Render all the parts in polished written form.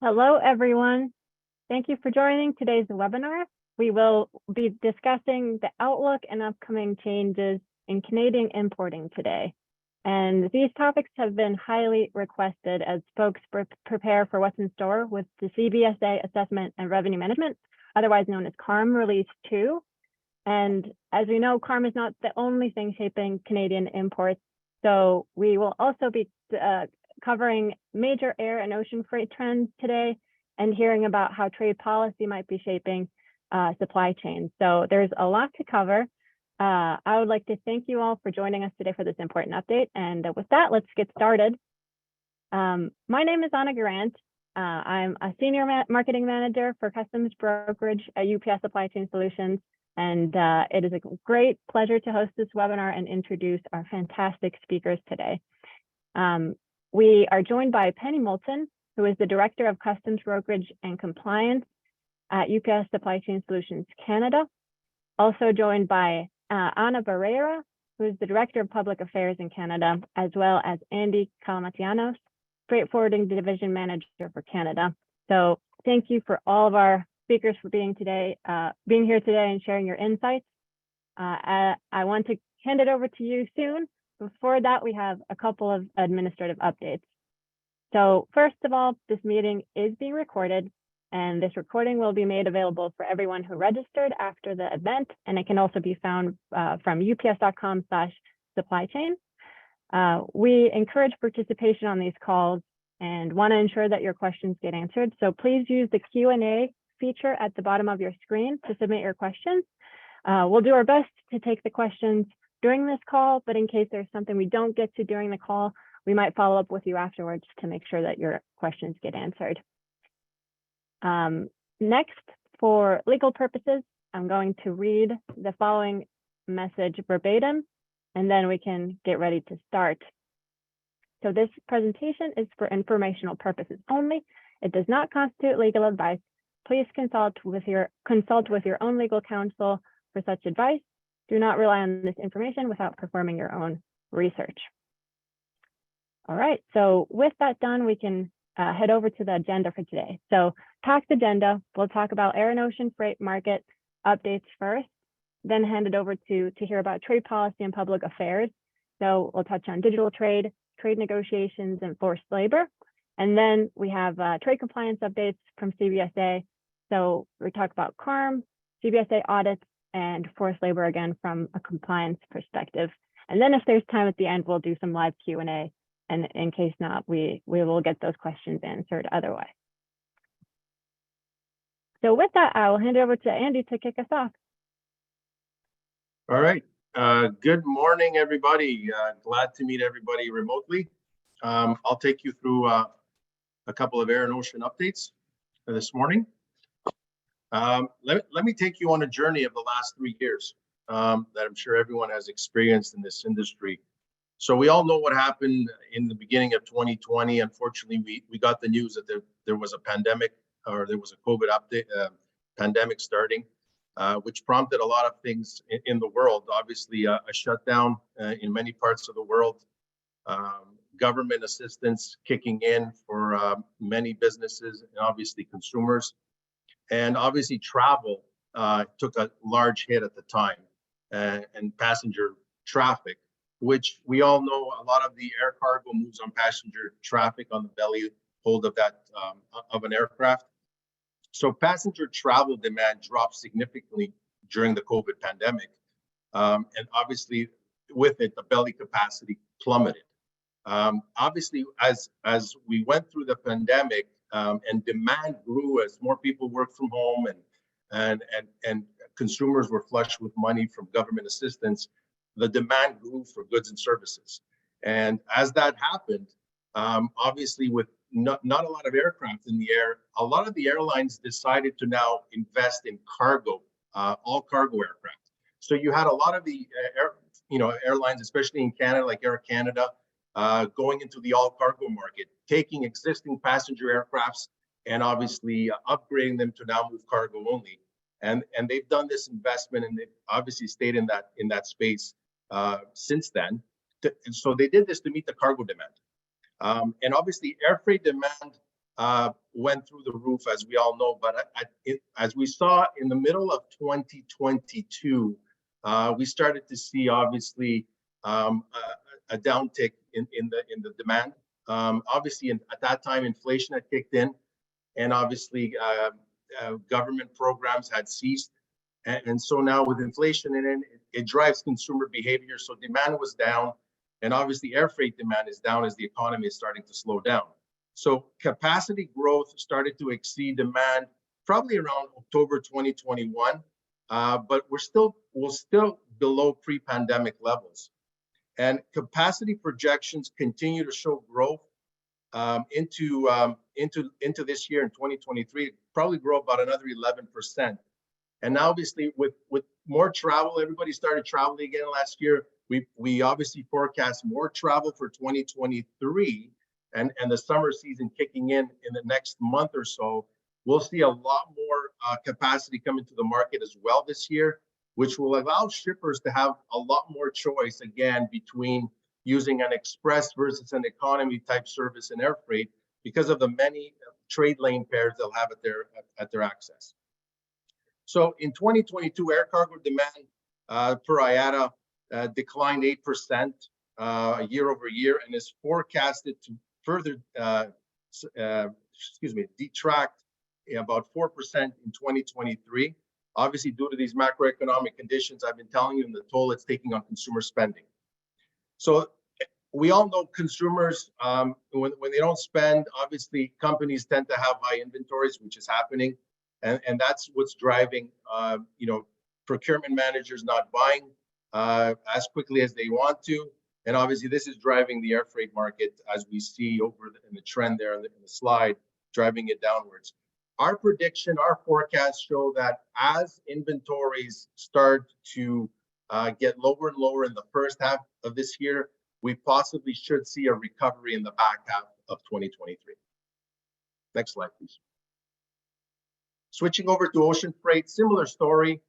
Hello, everyone. Thank you for joining today's webinar. We will be discussing the outlook and upcoming changes in Canadian importing today. And these topics have been highly requested as folks prepare for what's in store with the CBSA Assessment and Revenue Management, otherwise known as CARM Release 2. And as we know, CARM is not the only thing shaping Canadian imports. So we will also be covering major air and ocean freight trends today and hearing about how trade policy might be shaping supply chains. So there's a lot to cover. I would like to thank you all for joining us today for this important update. And with that, let's get started. My name is Anna Garant. I'm a senior marketing manager for customs brokerage at UPS Supply Chain Solutions. And it is a great pleasure to host this webinar and introduce our fantastic speakers today. We are joined by Penny Moulton, who is the Director of Customs Brokerage and Compliance at UPS Supply Chain Solutions Canada. Also joined by Ana Barrera, who is the Director of Public Affairs in Canada, as well as Andy Kalamatianos, Freight Forwarding Division Manager for Canada. So thank you for all of our speakers for being here today and sharing your insights. I want to hand it over to you soon. Before that, we have a couple of administrative updates. So first of all, this meeting is being recorded, and this recording will be made available for everyone who registered after the event, and it can also be found from ups.com/supplychain. We encourage participation on these calls and want to ensure that your questions get answered. So please use the Q&A feature at the bottom of your screen to submit your questions. We'll do our best to take the questions during this call, but in case there's something we don't get to during the call, we might follow up with you afterwards to make sure that your questions get answered. Next, for legal purposes, I'm going to read the following message verbatim, and then we can get ready to start. So this presentation is for informational purposes only. It does not constitute legal advice. Please consult with your own legal counsel for such advice. Do not rely on this information without performing your own research. All right, so with that done, we can head over to the agenda for today. So packed agenda, we'll talk about air and ocean freight market updates first, then hand it over to hear about trade policy and public affairs. So we'll touch on digital trade, trade negotiations, and forced labor. And then we have trade compliance updates from CBSA. So we talk about CARM, CBSA audits, and forced labor again from a compliance perspective. And then if there's time at the end, we'll do some live Q&A. And in case not, we will get those questions answered otherwise. So with that, I will hand it over to Andy to kick us off. All right. Good morning, everybody. Glad to meet everybody remotely. I'll take you through a couple of air and ocean updates for this morning. Let me take you on a journey of the last 3 years that I'm sure everyone has experienced in this industry. So we all know what happened in the beginning of 2020. Unfortunately, we got the news that there was a pandemic, or there was a COVID pandemic starting, which prompted a lot of things in the world. Obviously, a shutdown in many parts of the world, government assistance kicking in for many businesses and obviously consumers. And obviously travel took a large hit at the time, and passenger traffic, which we all know a lot of the air cargo moves on passenger traffic on the belly hold of that of an aircraft. So passenger travel demand dropped significantly during the COVID pandemic. And obviously with it, the belly capacity plummeted. Obviously, as we went through the pandemic, and demand grew as more people worked from home and consumers were flush with money from government assistance, the demand grew for goods and services. And as that happened, obviously with not a lot of aircraft in the air, a lot of the airlines decided to now invest in cargo, all cargo aircraft. So you had a lot of the airlines, especially in Canada, like Air Canada, going into the all cargo market, taking existing passenger aircrafts and obviously upgrading them to now move cargo only. And they've done this investment, and they've obviously stayed in that space since then. And so they did this to meet the cargo demand. And obviously air freight demand went through the roof, as we all know. But as we saw in the middle of 2022, we started to see obviously a downtick in the demand. Obviously, at that time, inflation had kicked in, and obviously government programs had ceased. And so now with inflation in it, it drives consumer behavior. So demand was down, and obviously air freight demand is down as the economy is starting to slow down. So capacity growth started to exceed demand probably around October 2021, but we're still below pre-pandemic levels. And capacity projections continue to show growth into this year in 2023, probably grow about another 11%. And obviously with more travel, everybody started traveling again last year. We obviously forecast more travel for 2023, and the summer season kicking in the next month or so. We'll see a lot more capacity coming to the market as well this year, which will allow shippers to have a lot more choice again between using an express versus an economy type service in air freight because of the many trade lane pairs they'll have at their access. So in 2022, air cargo demand per IATA declined 8% year over year, and is forecasted to further detract about 4% in 2023. Obviously, due to these macroeconomic conditions I've been telling you, and the toll it's taking on consumer spending. So we all know consumers, when they don't spend, obviously companies tend to have high inventories, which is happening. And that's what's driving, procurement managers not buying as quickly as they want to. And obviously, this is driving the air freight market, as we see over in the trend there in the slide, driving it downwards. Our prediction, our forecasts show that as inventories start to get lower and lower in the first half of this year, we possibly should see a recovery in the back half of 2023. Next slide, please. Switching over to ocean freight, similar story.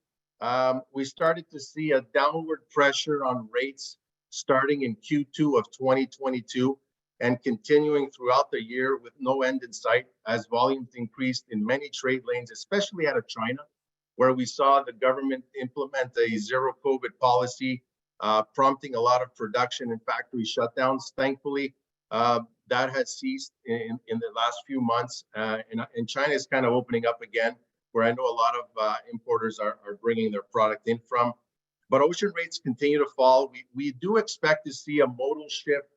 We started to see a downward pressure on rates starting in Q2 of 2022 and continuing throughout the year with no end in sight as volumes increased in many trade lanes, especially out of China, where we saw the government implement a zero COVID policy, prompting a lot of production and factory shutdowns. Thankfully, that has ceased in the last few months, and China is kind of opening up again, where I know a lot of importers are bringing their product in from. But ocean rates continue to fall. We do expect to see a modal shift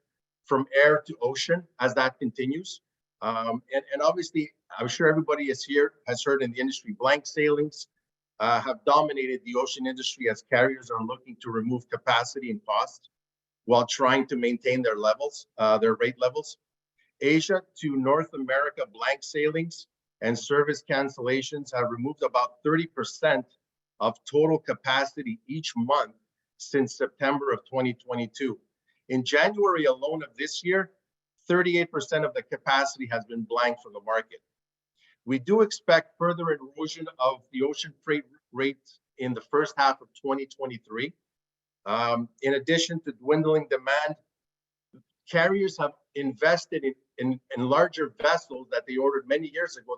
from air to ocean as that continues. And obviously, I'm sure everybody has heard in the industry, blank sailings have dominated the ocean industry as carriers are looking to remove capacity and cost while trying to maintain their levels, their rate levels. Asia to North America blank sailings and service cancellations have removed about 30% of total capacity each month since September of 2022. In January alone of this year, 38% of the capacity has been blanked from the market. We do expect further erosion of the ocean freight rates in the first half of 2023. In addition to dwindling demand, carriers have invested in larger vessels that they ordered many years ago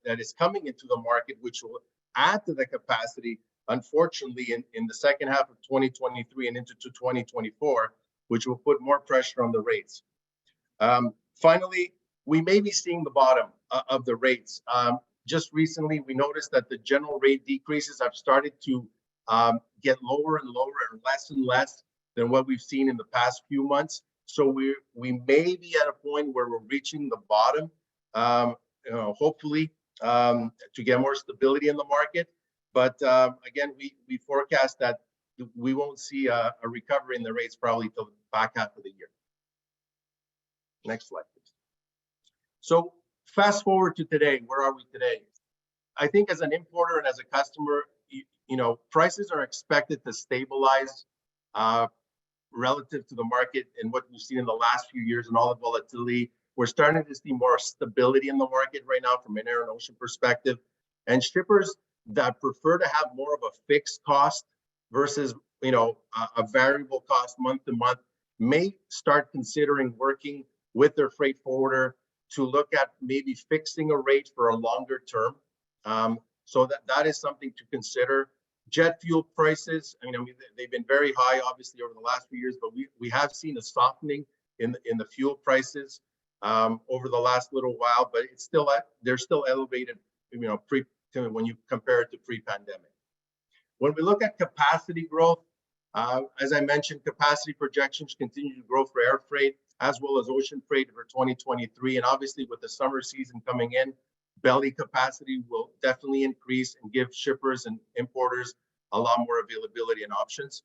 that is coming into the market, which will add to the capacity, unfortunately, in the second half of 2023 and into 2024, which will put more pressure on the rates. Finally, we may be seeing the bottom of the rates. Just recently, we noticed that the general rate decreases have started to get lower and lower and less than what we've seen in the past few months. So we may be at a point where we're reaching the bottom, hopefully, to get more stability in the market. But again, we forecast that we won't see a recovery in the rates probably till the back half of the year. Next slide, please. So fast forward to today, where are we today? I think as an importer and as a customer, prices are expected to stabilize relative to the market and what we've seen in the last few years and all the volatility. We're starting to see more stability in the market right now from an air and ocean perspective. And shippers that prefer to have more of a fixed cost versus a variable cost month to month may start considering working with their freight forwarder to look at maybe fixing a rate for a longer term. So that is something to consider. Jet fuel prices, I mean, they've been very high, obviously, over the last few years, but we have seen a softening in the fuel prices over the last little while, but it's still they're still elevated, when you compare it to pre-pandemic. When we look at capacity growth, as I mentioned, capacity projections continue to grow for air freight as well as ocean freight for 2023, and obviously with the summer season coming in, belly capacity will definitely increase and give shippers and importers a lot more availability and options.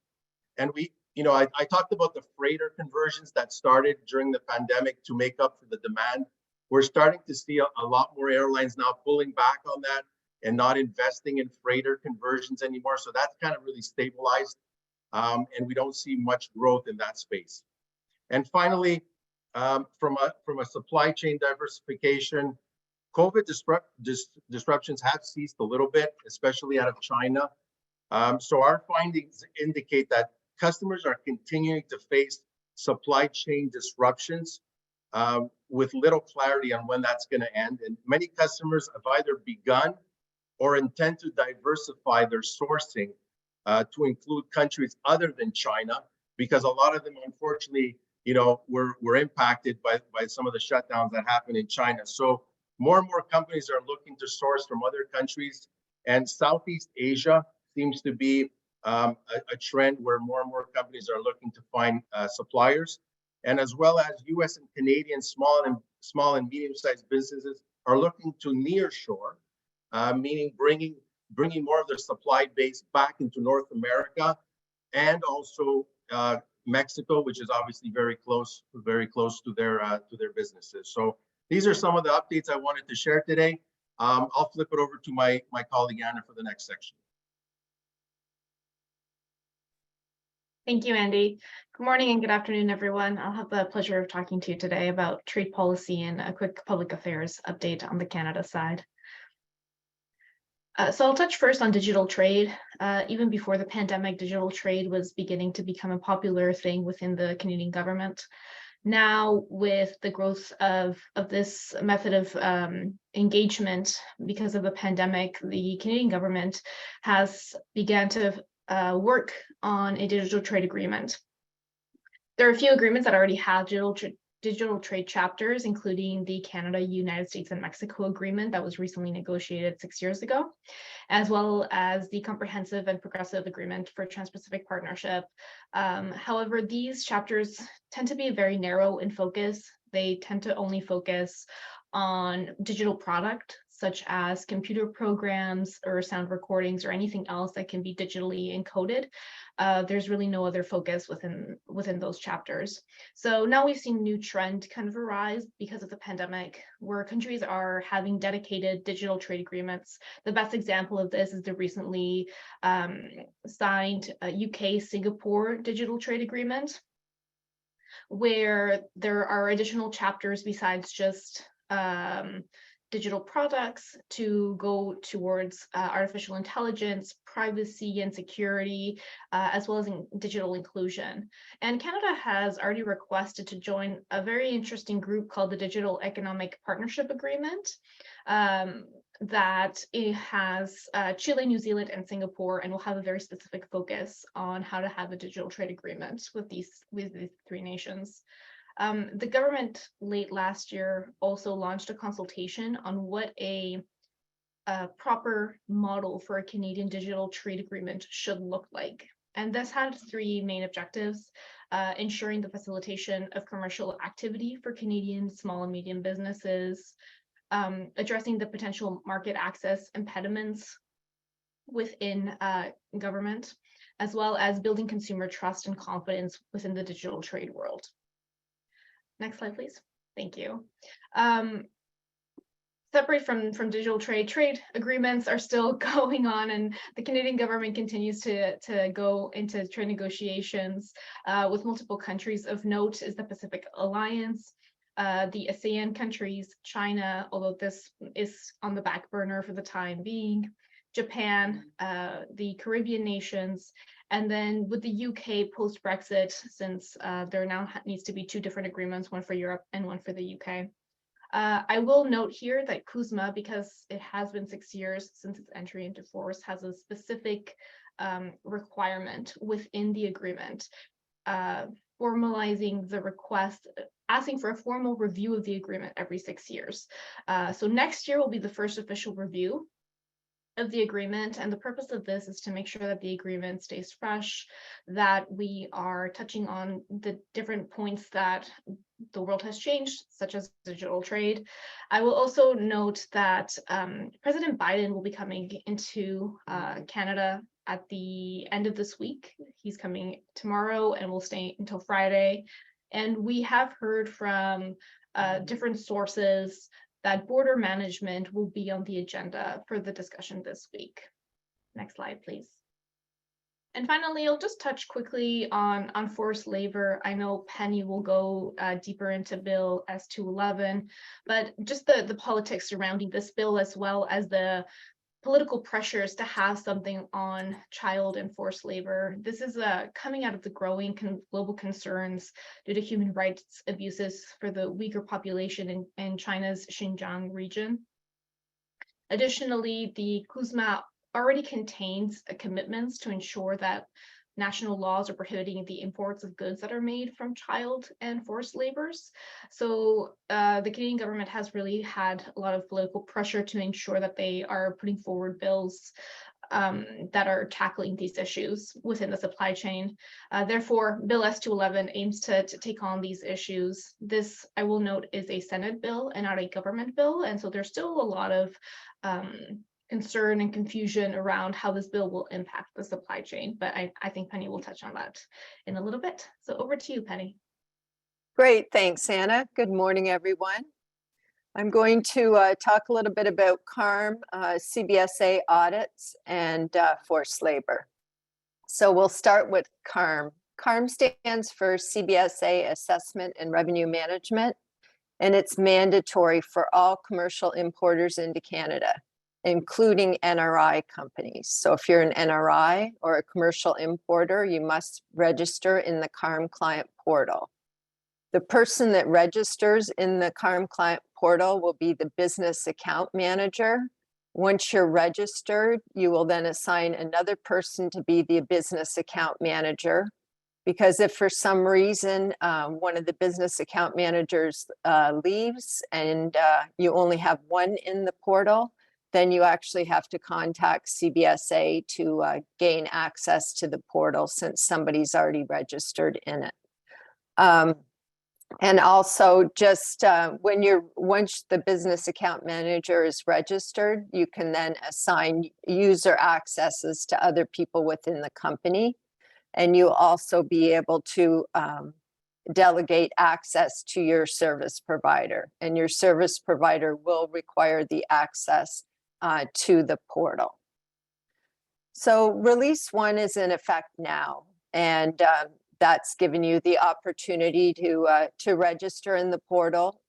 And I talked about the freighter conversions that started during the pandemic to make up for the demand. We're starting to see a lot more airlines now pulling back on that and not investing in freighter conversions anymore. So that's kind of really stabilized, and we don't see much growth in that space. And finally, from a supply chain diversification, COVID disruptions have ceased a little bit, especially out of China. So our findings indicate that customers are continuing to face supply chain disruptions with little clarity on when that's going to end. And many customers have either begun or intend to diversify their sourcing to include countries other than China, because a lot of them, unfortunately, were impacted by some of the shutdowns that happened in China. So more and more companies are looking to source from other countries, and Southeast Asia seems to be a trend where more and more companies are looking to find suppliers, and as well as U.S. and Canadian small and medium-sized businesses are looking to nearshore, meaning bringing more of their supply base back into North America, and also Mexico, which is obviously very close to their businesses. So these are some of the updates I wanted to share today. I'll flip it over to my colleague Anna for the next section. Thank you, Andy. Good morning and good afternoon, everyone. I'll have the pleasure of talking to you today about trade policy and a quick public affairs update on the Canada side. So I'll touch first on digital trade. Even before the pandemic, digital trade was beginning to become a popular thing within the Canadian government. Now, with the growth of this method of engagement because of the pandemic, the Canadian government has begun to work on a digital trade agreement. There are a few agreements that already have digital trade chapters, including the Canada, United States, and Mexico agreement that was recently negotiated 6 years ago, as well as the Comprehensive and Progressive Agreement for Trans-Pacific Partnership. However, these chapters tend to be very narrow in focus. They tend to only focus on digital product, such as computer programs or sound recordings or anything else that can be digitally encoded. There's really no other focus within those chapters. So now we've seen a new trend kind of arise because of the pandemic, where countries are having dedicated digital trade agreements. The best example of this is the recently signed UK-Singapore digital trade agreement, where there are additional chapters besides just digital products to go towards artificial intelligence, privacy and security, as well as digital inclusion. And Canada has already requested to join a very interesting group called the Digital Economic Partnership Agreement that it has Chile, New Zealand, and Singapore, and will have a very specific focus on how to have a digital trade agreement with these three nations. The government late last year also launched a consultation on what a proper model for a Canadian digital trade agreement should look like. And this had three main objectives: ensuring the facilitation of commercial activity for Canadian small and medium businesses, addressing the potential market access impediments within government, as well as building consumer trust and confidence within the digital trade world. Next slide, please. Thank you. Separate from digital trade agreements are still going on, and the Canadian government continues to go into trade negotiations with multiple countries. Of note is the Pacific Alliance, the ASEAN countries, China, although this is on the back burner for the time being, Japan, the Caribbean nations, and then with the UK post-Brexit, since there now needs to be two different agreements, one for Europe and one for the UK. I will note here that CUSMA, because it has been 6 years since its entry into force, has a specific requirement within the agreement, formalizing the request, asking for a formal review of the agreement every 6 years. So next year will be the first official review of the agreement, and the purpose of this is to make sure that the agreement stays fresh, that we are touching on the different points that the world has changed, such as digital trade. I will also note that President Biden will be coming into Canada at the end of this week. He's coming tomorrow and will stay until Friday. And we have heard from different sources that border management will be on the agenda for the discussion this week. Next slide, please. And finally, I'll just touch quickly on forced labor. I know Penny will go deeper into Bill S211, but just the politics surrounding this bill, as well as the political pressures to have something on child and forced labor. This is coming out of the growing global concerns due to human rights abuses for the Uyghur population in China's Xinjiang region. Additionally, the CUSMA already contains commitments to ensure that national laws are prohibiting the imports of goods that are made from child and forced labors. So the Canadian government has really had a lot of political pressure to ensure that they are putting forward bills that are tackling these issues within the supply chain. Therefore, Bill S211 aims to take on these issues. This, I will note, is a Senate bill and not a government bill. And so there's still a lot of concern and confusion around how this bill will impact the supply chain. But I think Penny will touch on that in a little bit. So over to you, Penny. Great, thanks, Anna. Good morning, everyone. I'm going to talk a little bit about CARM, CBSA audits, and forced labor. So we'll start with CARM. CARM stands for CBSA Assessment and Revenue Management, and it's mandatory for all commercial importers into Canada, including NRI companies. So if you're an NRI or a commercial importer, you must register in the CARM Client Portal. The person that registers in the CARM Client Portal will be the business account manager. Once you're registered, you will then assign another person to be the business account manager. Because if for some reason one of the business account managers leaves and you only have one in the portal, then you actually have to contact CBSA to gain access to the portal since somebody's already registered in it. And also just once the business account manager is registered, you can then assign user accesses to other people within the company. And you'll also be able to delegate access to your service provider. And your service provider will require the access to the portal. So release 1 is in effect now. And that's given you the opportunity to register in the portal.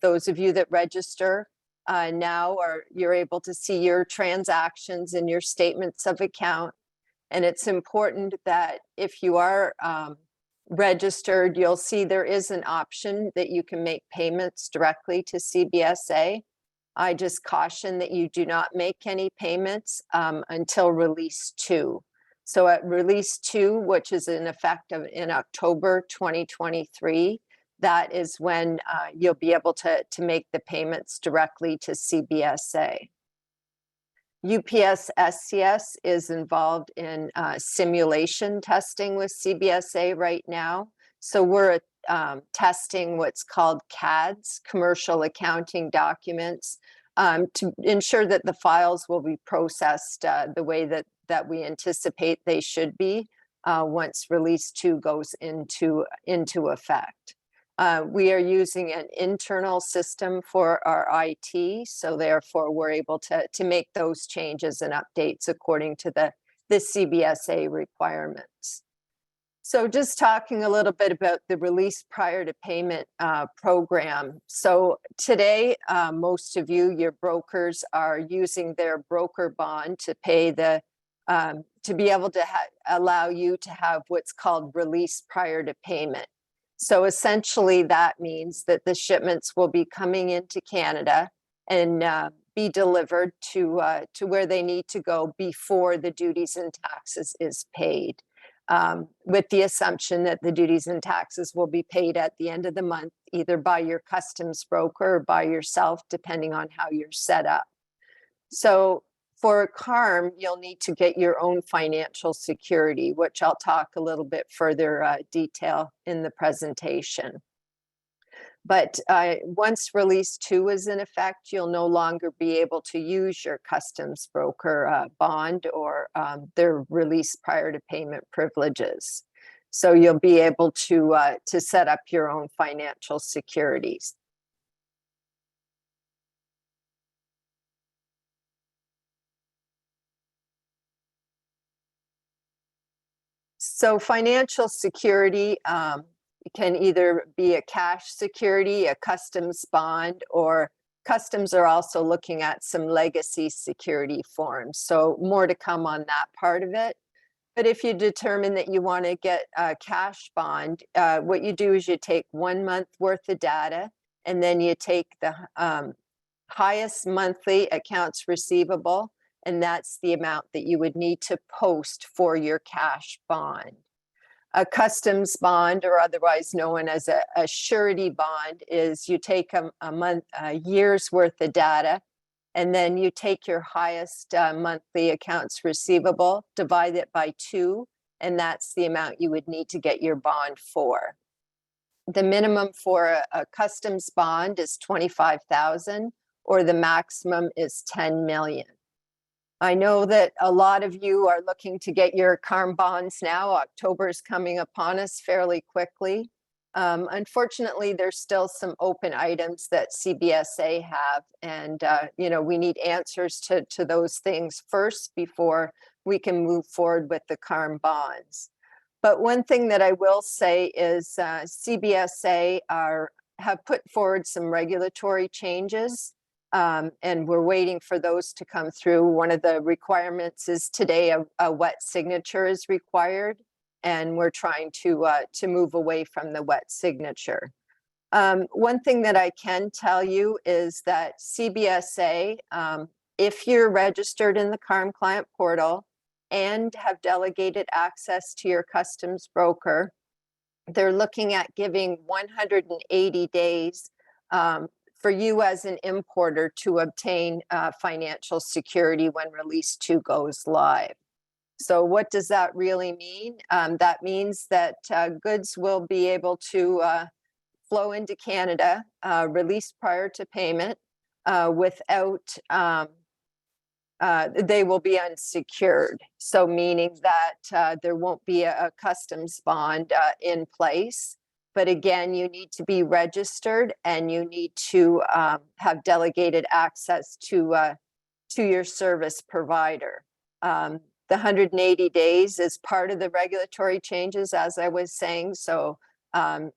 Those of you that register now you're able to see your transactions and your statements of account. And it's important that if you are registered, you'll see there is an option that you can make payments directly to CBSA. I just caution that you do not make any payments until release 2. So at release 2, which is in effect in October 2023, that is when you'll be able to make the payments directly to CBSA. UPS SCS is involved in simulation testing with CBSA right now. So we're testing what's called CADs, commercial accounting documents, to ensure that the files will be processed the way that we anticipate they should be once release 2 goes into effect. We are using an internal system for our IT, so therefore we're able to make those changes and updates according to the CBSA requirements. So just talking a little bit about the release prior to payment program. So today, most of you, your brokers, are using their broker bond to pay to be able to allow you to have what's called release prior to payment. So essentially that means that the shipments will be coming into Canada and be delivered to where they need to go before the duties and taxes is paid, with the assumption that the duties and taxes will be paid at the end of the month, either by your customs broker or by yourself, depending on how you're set up. So for CARM, you'll need to get your own financial security, which I'll talk a little bit further detail in the presentation. But once Release 2 is in effect, you'll no longer be able to use your customs broker bond or their release prior to payment privileges. So you'll be able to set up your own financial securities. So financial security can either be a cash security, a customs bond, or customs are also looking at some legacy security forms. So more to come on that part of it. But if you determine that you want to get a cash bond, what you do is you take 1 month worth of data, and then you take the highest monthly accounts receivable, and that's the amount that you would need to post for your cash bond. A customs bond, or otherwise known as a surety bond, is you take a year's worth of data, and then you take your highest monthly accounts receivable, divide it by 2, and that's the amount you would need to get your bond for. The minimum for a customs bond is $25,000, or the maximum is $10 million. I know that a lot of you are looking to get your CARM bonds now. October is coming upon us fairly quickly. Unfortunately, there's still some open items that CBSA have, and we need answers to those things first before we can move forward with the CARM bonds. But one thing that I will say is CBSA have put forward some regulatory changes. And we're waiting for those to come through. One of the requirements is today a wet signature is required, and we're trying to move away from the wet signature. One thing that I can tell you is that CBSA, if you're registered in the CARM Client Portal and have delegated access to your customs broker, they're looking at giving 180 days for you as an importer to obtain financial security when Release 2 goes live. So what does that really mean? That means that goods will be able to flow into Canada, released prior to payment, without, they will be unsecured. So meaning that there won't be a customs bond in place. But again, you need to be registered, and you need to have delegated access to your service provider. The 180 days is part of the regulatory changes, as I was saying. So not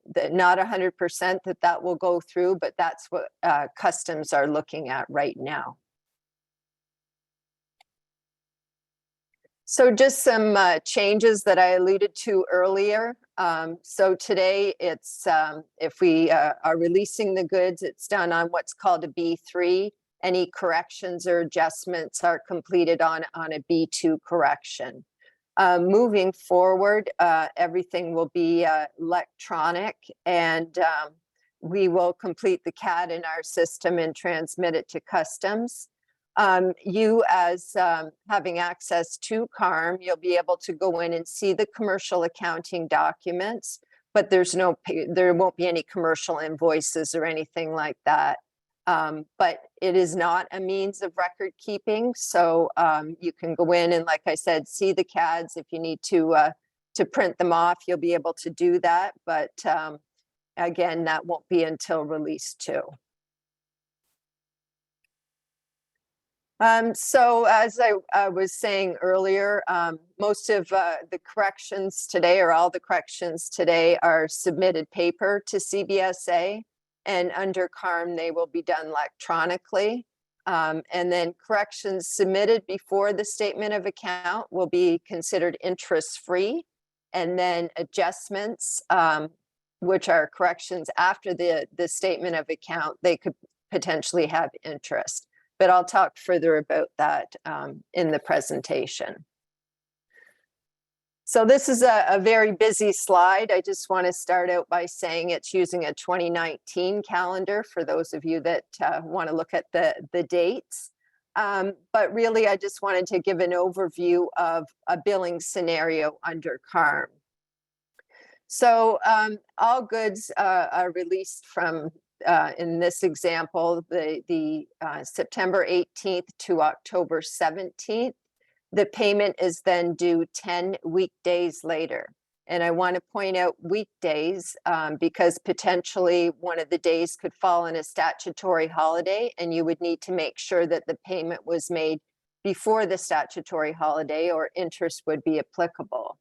100% that will go through, but that's what customs are looking at right now. So just some changes that I alluded to earlier. So today it's, if we are releasing the goods, it's done on what's called a B3. Any corrections or adjustments are completed on a B2 correction. Moving forward, everything will be electronic, and we will complete the CAD in our system and transmit it to customs. You as having access to CARM, you'll be able to go in and see the commercial accounting documents, but there won't be any commercial invoices or anything like that. But it is not a means of record keeping. So you can go in and, like I said, see the CADs. If you need to print them off, you'll be able to do that. But again, that won't be until Release 2. So as I was saying earlier, most of the corrections today, or all the corrections today, are submitted paper to CBSA, and under CARM they will be done electronically. And then corrections submitted before the statement of account will be considered interest-free, and then adjustments which are corrections after the statement of account, they could potentially have interest. But I'll talk further about that in the presentation. So this is a very busy slide. I just want to start out by saying it's using a 2019 calendar for those of you that want to look at the dates. But really, I just wanted to give an overview of a billing scenario under CARM. So all goods are released from, in this example, the September 18th to October 17th. The payment is then due 10 weekdays later. And I want to point out weekdays because potentially one of the days could fall on a statutory holiday, and you would need to make sure that the payment was made before the statutory holiday or interest would be applicable.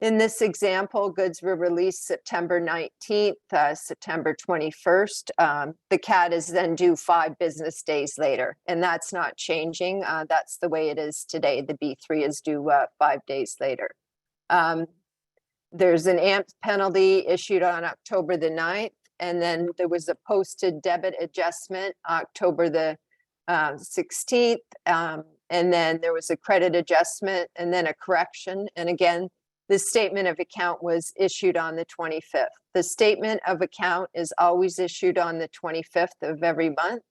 In this example, goods were released September 19th, September 21st. The CAD is then due 5 business days later, and that's not changing. That's the way it is today. The B3 is due 5 days later. There's an AMP penalty issued on October the 9th, and then there was a posted debit adjustment October the 16th, and then there was a credit adjustment and then a correction. And again, the statement of account was issued on the 25th. The statement of account is always issued on the 25th of every month,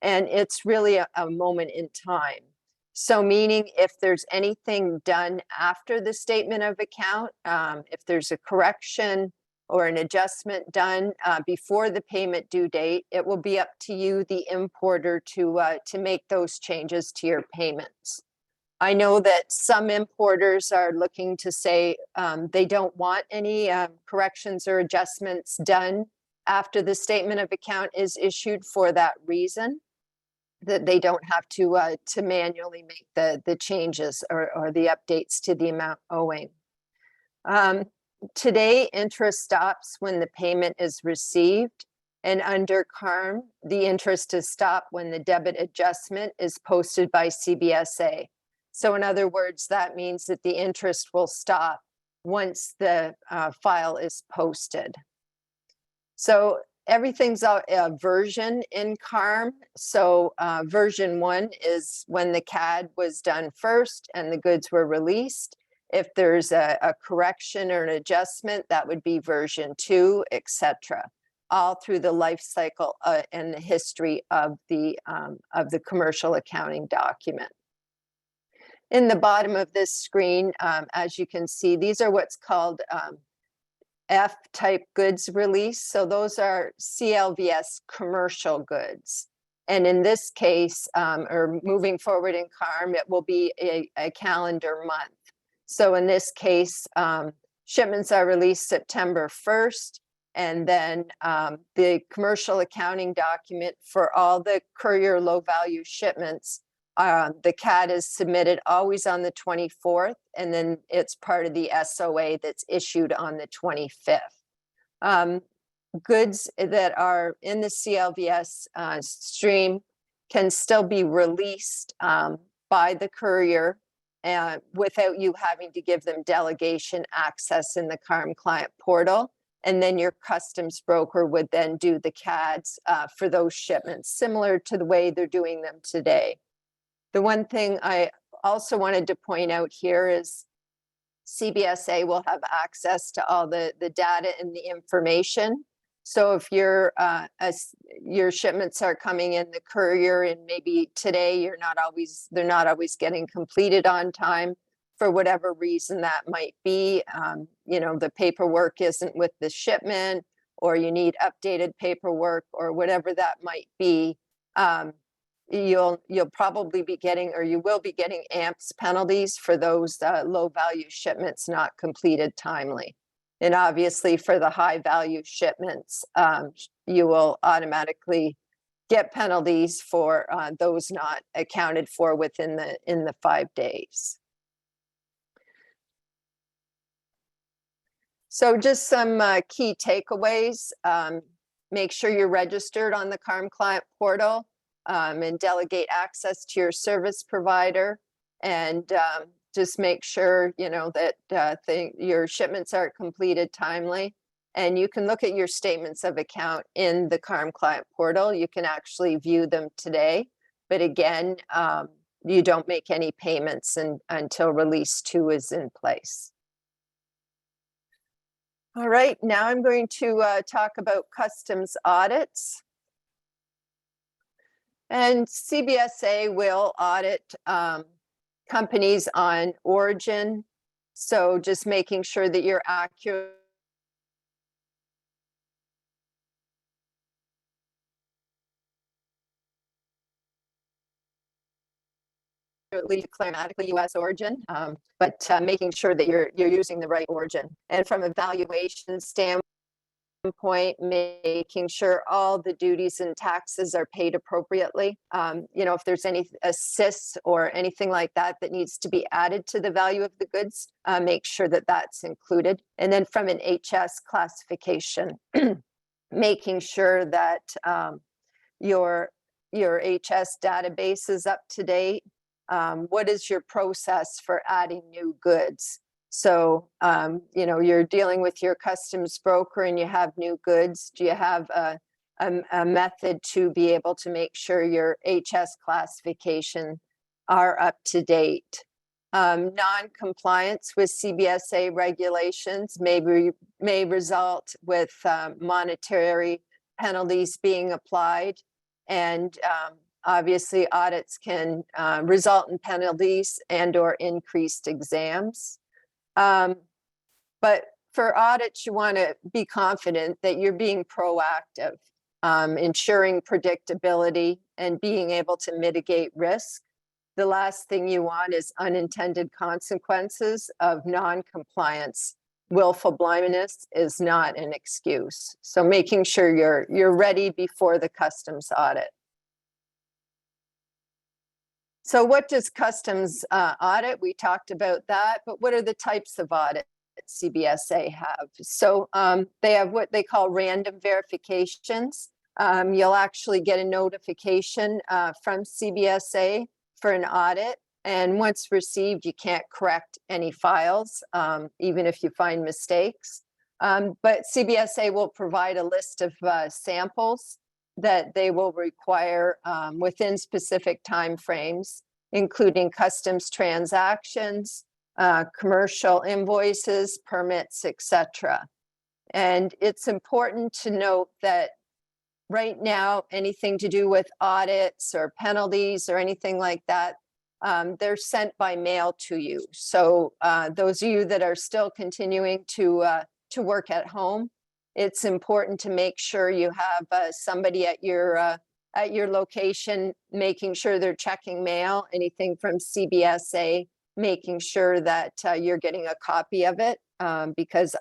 and it's really a moment in time. So meaning if there's anything done after the statement of account, if there's a correction or an adjustment done before the payment due date, it will be up to you, the importer, to make those changes to your payments. I know that some importers are looking to say they don't want any corrections or adjustments done after the statement of account is issued for that reason, that they don't have to manually make the changes or the updates to the amount owing. Today, interest stops when the payment is received, and under CARM, the interest is stopped when the debit adjustment is posted by CBSA. So in other words, that means that the interest will stop once the file is posted. So everything's a version in CARM. So version 1 is when the CAD was done first and the goods were released. If there's a correction or an adjustment, that would be version 2, etc. All through the life cycle and the history of the commercial accounting document. In the bottom of this screen, as you can see, these are what's called F-type goods release. So those are CLVS commercial goods. And in this case, or moving forward in CARM, it will be a calendar month. So in this case, shipments are released September 1st, and then the commercial accounting document for all the courier low-value shipments, the CAD is submitted always on the 24th, and then it's part of the SOA that's issued on the 25th. Goods that are in the CLVS stream can still be released by the courier without you having to give them delegation access in the CARM Client Portal. And then your customs broker would then do the CADs for those shipments, similar to the way they're doing them today. The one thing I also wanted to point out here is CBSA will have access to all the data and the information. So if your shipments are coming in the courier and maybe today they're not always getting completed on time for whatever reason that might be, the paperwork isn't with the shipment, or you need updated paperwork, or whatever that might be, you'll probably be getting, or you will be getting AMPS penalties for those low value shipments not completed timely. And obviously for the high value shipments, you will automatically get penalties for those not accounted for within the 5 days. So just some key takeaways. Make sure you're registered on the CARM Client Portal. And delegate access to your service provider, and just make sure that your shipments are completed timely. And you can look at your statements of account in the CARM Client Portal. You can actually view them today. But again, you don't make any payments until Release 2 is in place. All right, now I'm going to talk about customs audits. And CBSA will audit companies on origin. So just making sure that you're accurate declaratively U.S. origin, but making sure that you're using the right origin. And from a valuation standpoint, making sure all the duties and taxes are paid appropriately. You know, if there's any assists or anything like that that needs to be added to the value of the goods, make sure that that's included. And then from an HS classification, making sure that your HS database is up to date. What is your process for adding new goods? So, you know, you're dealing with your customs broker and you have new goods. Do you have a method to be able to make sure your HS classification are up to date? Non-compliance with CBSA regulations may result with monetary penalties being applied. And obviously, audits can result in penalties and/or increased exams. But for audits, you want to be confident that you're being proactive, ensuring predictability and being able to mitigate risk. The last thing you want is unintended consequences of non-compliance. Willful blindness is not an excuse. So making sure you're ready before the customs audit. So what does customs audit? We talked about that, but what are the types of audit CBSA have? So they have what they call random verifications. You'll actually get a notification from CBSA for an audit. And once received, you can't correct any files, even if you find mistakes. But CBSA will provide a list of samples that they will require within specific timeframes, including customs transactions, commercial invoices, permits, etc. And it's important to note that right now, anything to do with audits or penalties or anything like that, they're sent by mail to you. So those of you that are still continuing to work at home, it's important to make sure you have somebody at your location, making sure they're checking mail, anything from CBSA, making sure that you're getting a copy of it, because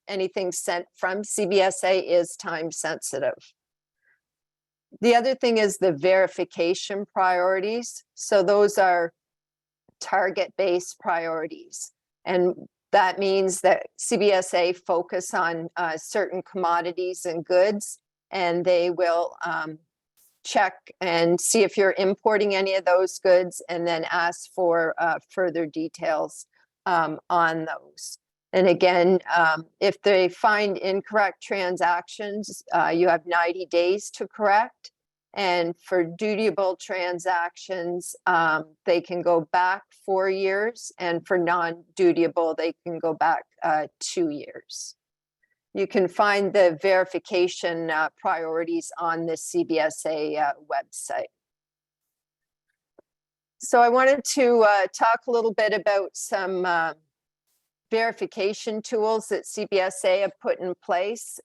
anything sent from CBSA is time sensitive. The other thing is the verification priorities. So those are target-based priorities. And that means that CBSA focus on certain commodities and goods, and they will check and see if you're importing any of those goods and then ask for further details on those. And again, if they find incorrect transactions, you have 90 days to correct. And for dutiable transactions, they can go back 4 years. And for non-dutiable, they can go back 2 years. You can find the verification priorities on the CBSA website. So I wanted to talk a little bit about some verification tools that CBSA have put in place.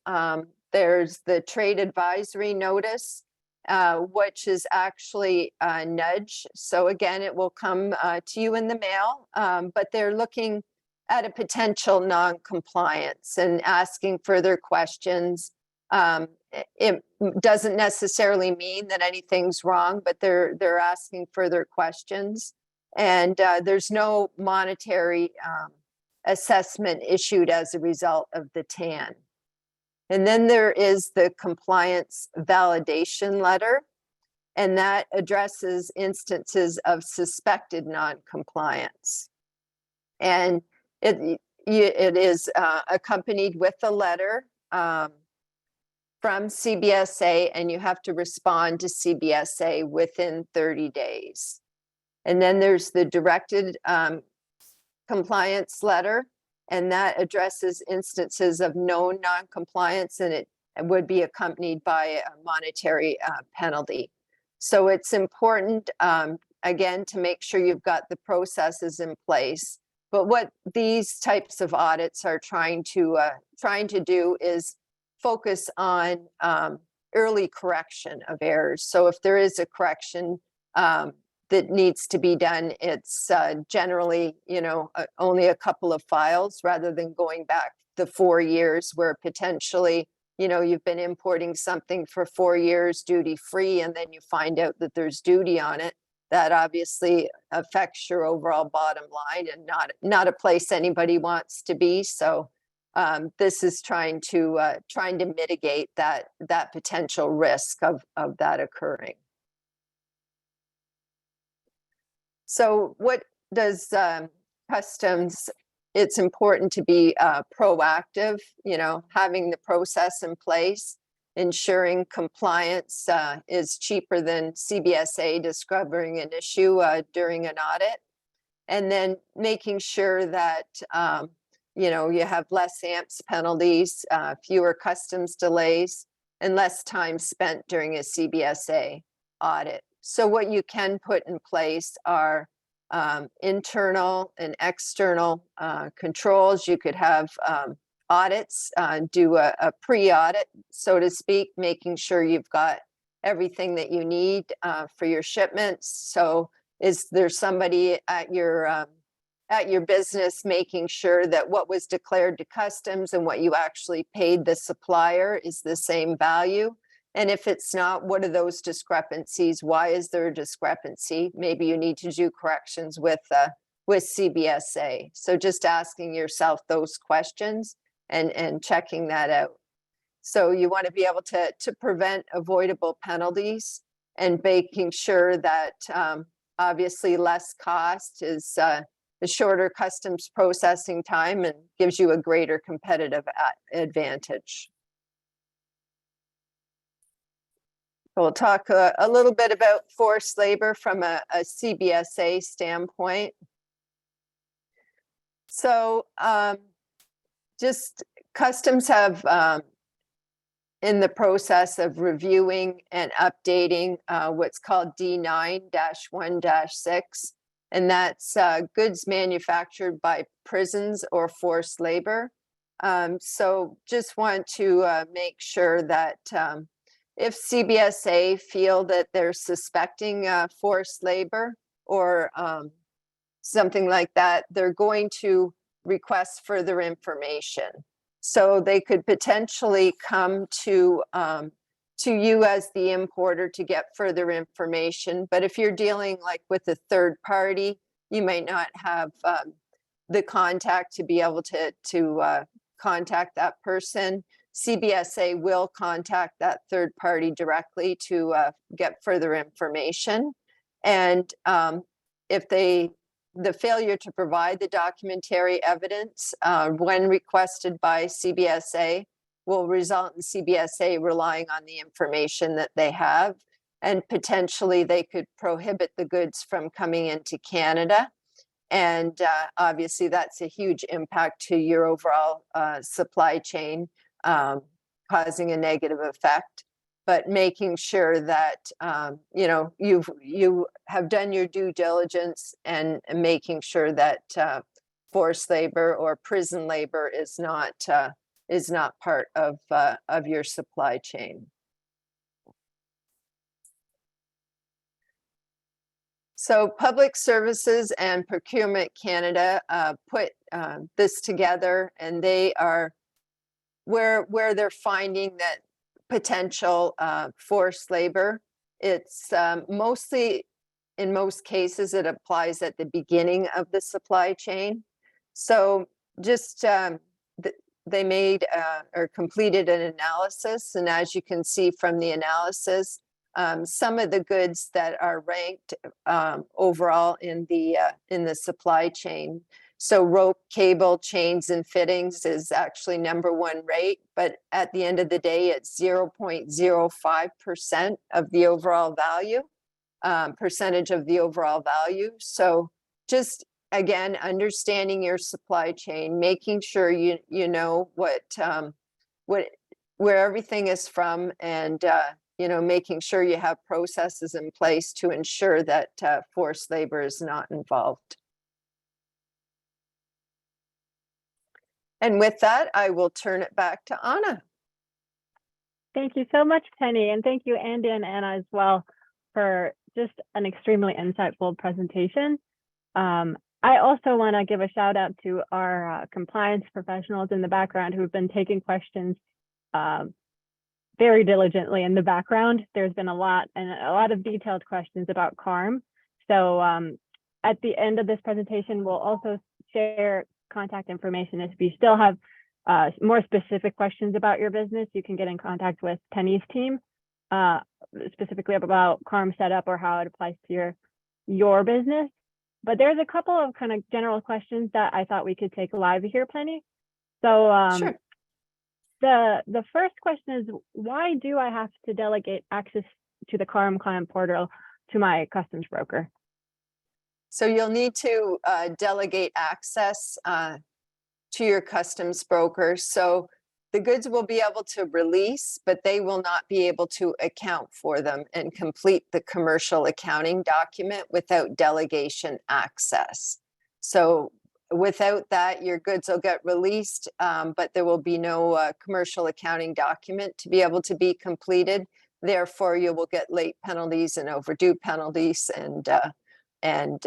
There's the trade advisory notice, which is actually a nudge. So again, it will come to you in the mail, but they're looking at a potential non-compliance and asking further questions. It doesn't necessarily mean that anything's wrong, but they're asking further questions. And there's no monetary assessment issued as a result of the TAN. And then there is the compliance validation letter, and that addresses instances of suspected non-compliance. And it is accompanied with a letter from CBSA, and you have to respond to CBSA within 30 days. And then there's the directed compliance letter, and that addresses instances of known non-compliance, and it would be accompanied by a monetary penalty. So it's important, again, to make sure you've got the processes in place. But what these types of audits are trying to do is focus on early correction of errors. So if there is a correction that needs to be done, it's generally, only a couple of files rather than going back the 4 years where potentially, you've been importing something for 4 years duty-free, and then you find out that there's duty on it. That obviously affects your overall bottom line, and not a place anybody wants to be. So this is trying to mitigate that potential risk of that occurring. So what does customs? It's important to be proactive, having the process in place, ensuring compliance is cheaper than CBSA discovering an issue during an audit, and then making sure that you have less AMPS penalties, fewer customs delays, and less time spent during a CBSA audit. So what you can put in place are internal and external controls. You could have audits, do a pre-audit, so to speak, making sure you've got everything that you need for your shipments. So is there somebody at your business making sure that what was declared to customs and what you actually paid the supplier is the same value? And if it's not, what are those discrepancies? Why is there a discrepancy? Maybe you need to do corrections with CBSA. So just asking yourself those questions and checking that out. So you want to be able to prevent avoidable penalties, and making sure that obviously less cost is a shorter customs processing time and gives you a greater competitive advantage. We'll talk a little bit about forced labor from a CBSA standpoint. So just customs have in the process of reviewing and updating what's called D9-1-6, and that's goods manufactured by prisons or forced labor. So just want to make sure that if CBSA feel that they're suspecting forced labor or something like that, they're going to request further information. So they could potentially come to you as the importer to get further information. But if you're dealing like with a third party, you might not have the contact to be able to contact that person. CBSA will contact that third party directly to get further information. And if the failure to provide the documentary evidence when requested by CBSA will result in CBSA relying on the information that they have, and potentially they could prohibit the goods from coming into Canada. And obviously that's a huge impact to your overall supply chain, causing a negative effect. But making sure that you have done your due diligence, and making sure that forced labor or prison labor is not part of your supply chain. So Public Services and Procurement Canada put this together, and they are where they're finding that potential forced labor. It's mostly, in most cases, it applies at the beginning of the supply chain. So just they made or completed an analysis, and as you can see from the analysis, some of the goods that are ranked overall in the supply chain, So rope, cable, chains, and fittings is actually #1 rate, but at the end of the day, it's 0.05% of the overall value, percentage of the overall value. So just again, understanding your supply chain, making sure you know where everything is from, and making sure you have processes in place to ensure that forced labor is not involved. And with that, I will turn it back to Anna. Thank you so much, Penny, and thank you, Andy and Anna, as well, for just an extremely insightful presentation. I also want to give a shout out to our compliance professionals in the background who've been taking questions very diligently in the background. There's been a lot of detailed questions about CARM. So at the end of this presentation, we'll also share contact information. If you still have more specific questions about your business, you can get in contact with Penny's team, specifically about CARM setup or how it applies to your business. But there's a couple of kind of general questions that I thought we could take live here, Penny. So Sure. The first question is, why do I have to delegate access to the CARM Client Portal to my customs broker? So you'll need to delegate access to your customs broker. So the goods will be able to release, but they will not be able to account for them and complete the commercial accounting document without delegation access. So without that, your goods will get released, but there will be no commercial accounting document to be able to be completed. Therefore, you will get late penalties and overdue penalties, and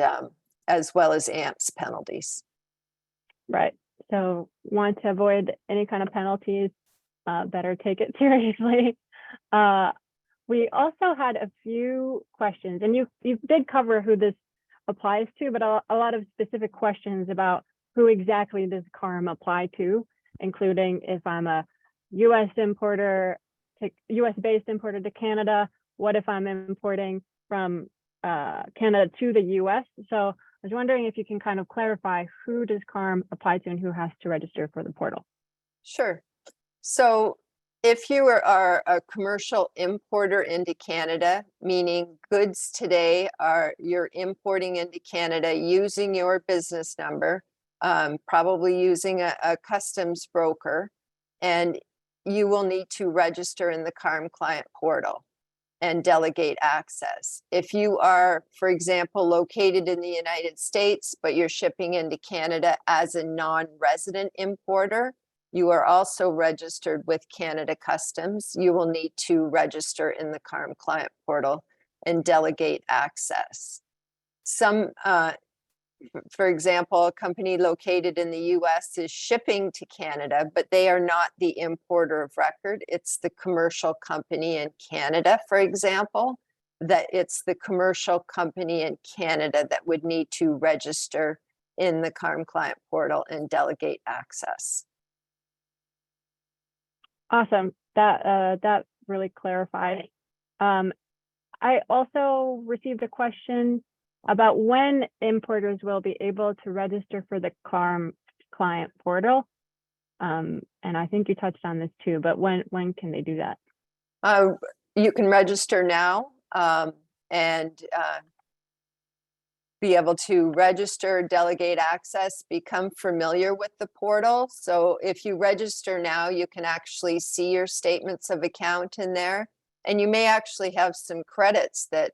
as well as AMPS penalties. Right. So want to avoid any kind of penalties, better take it seriously. We also had a few questions, and you did cover who this applies to, but a lot of specific questions about who exactly does CARM apply to, including if I'm a US based importer to Canada, what if I'm importing from Canada to the US? So I was wondering if you can kind of clarify who does CARM apply to and who has to register for the portal. Sure. So if you are a commercial importer into Canada, meaning goods today you're importing into Canada using your business number, probably using a customs broker, and you will need to register in the CARM Client Portal and delegate access. If you are, for example, located in the United States, but you're shipping into Canada as a non-resident importer, you are also registered with Canada Customs. You will need to register in the CARM Client Portal and delegate access. For example, a company located in the US is shipping to Canada, but they are not the importer of record. It's the commercial company in Canada, for example, that it's the commercial company in Canada that would need to register in the CARM Client Portal and delegate access. Awesome. That really clarified. I also received a question about when importers will be able to register for the CARM Client Portal. And I think you touched on this too, but when can they do that? You can register now and be able to register, delegate access, become familiar with the portal. So if you register now, you can actually see your statements of account in there, and you may actually have some credits that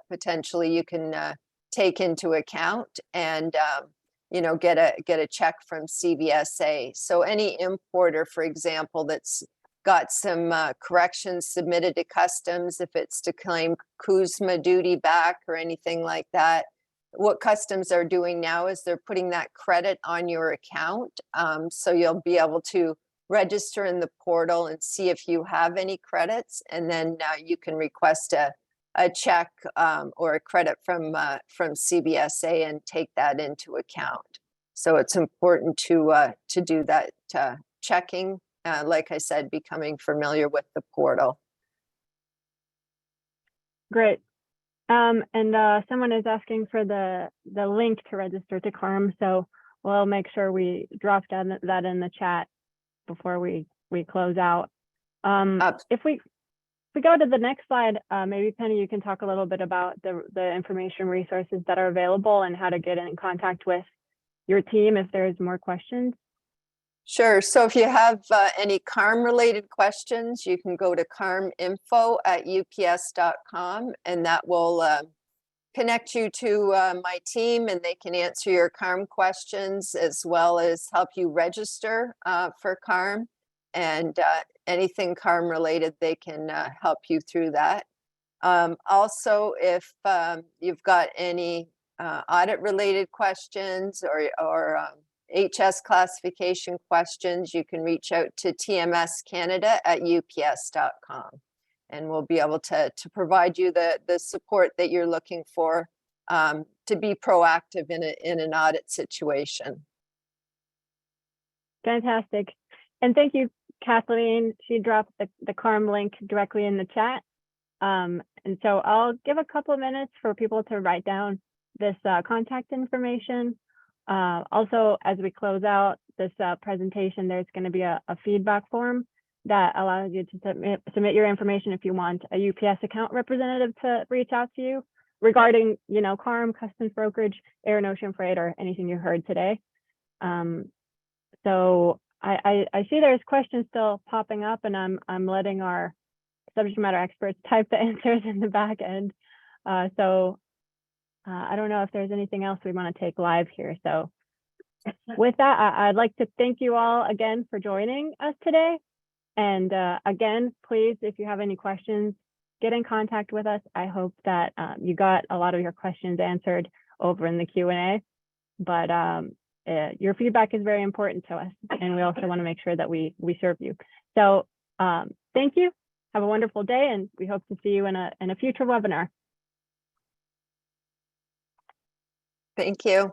potentially you can take into account and get a check from CBSA. So any importer, for example, that's got some corrections submitted to customs, if it's to claim CUSMA duty back or anything like that, what customs are doing now is they're putting that credit on your account. So you'll be able to register in the portal and see if you have any credits, and then you can request a check or a credit from CBSA and take that into account. So it's important to do that checking, like I said, becoming familiar with the portal. Great. And someone is asking for the link to register to CARM. So we'll make sure we drop down that in the chat before we close out. If we go to the next slide, maybe Penny, you can talk a little bit about the information resources that are available and how to get in contact with your team if there's more questions. Sure. So if you have any CARM related questions, you can go to carminfo@ups.com, and that will connect you to my team, and they can answer your CARM questions as well as help you register for CARM, and anything CARM related, they can help you through that. Also, if you've got any audit related questions or HS classification questions, you can reach out to tmscanada@ups.com, and we'll be able to provide you the support that you're looking for to be proactive in an audit situation. Fantastic. And thank you, Kathleen. She dropped the CARM link directly in the chat. And so I'll give a couple of minutes for people to write down this contact information. Also, as we close out this presentation, there's going to be a feedback form that allows you to submit your information if you want a UPS account representative to reach out to you regarding, CARM, customs brokerage, air and ocean freight, or anything you heard today. So I see there's questions still popping up, and I'm letting our subject matter experts type the answers in the back end. I don't know if there's anything else we want to take live here. So with that, I'd like to thank you all again for joining us today. And again, please, if you have any questions, get in contact with us. I hope that you got a lot of your questions answered over in the Q&A. But your feedback is very important to us, and we also want to make sure that we serve you. So thank you. Have a wonderful day, and we hope to see you in a future webinar. Thank you.